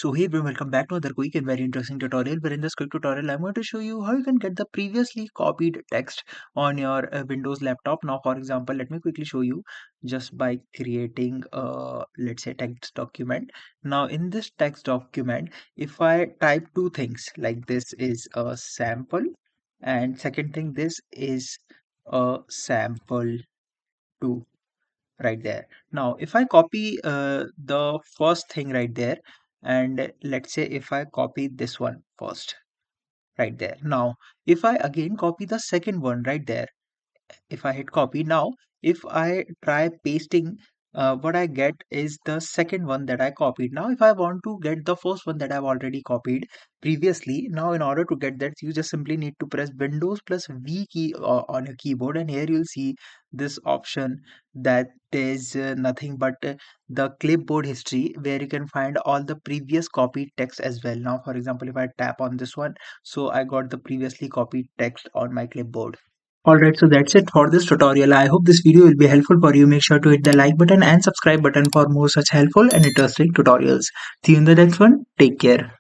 So hey everyone, welcome back to another quick and very interesting tutorial where in this quick tutorial I'm going to show you how you can get the previously copied text on your Windows laptop. Now for example, let me quickly show you just by creating let's say text document. Now in this text document, if I type two things like this is a sample and second thing this is a sample 2 right there. Now if I copy the first thing right there, and let's say if I copy this one first right there. Now if I again copy the second one right there, if I hit copy now, if I try pasting, what I get is the second one that I copied. Now if I want to get the first one that I've already copied previously, now in order to get that you just simply need to press Windows plus V key on your keyboard, and here you'll see this option that is nothing but the clipboard history, where you can find all the previous copied text as well. Now for example, if I tap on this one, so I got the previously copied text on my clipboard. Alright, so that's it for this tutorial. I hope this video will be helpful for you. Make sure to hit the like button and subscribe button for more such helpful and interesting tutorials. See you in the next one. Take care.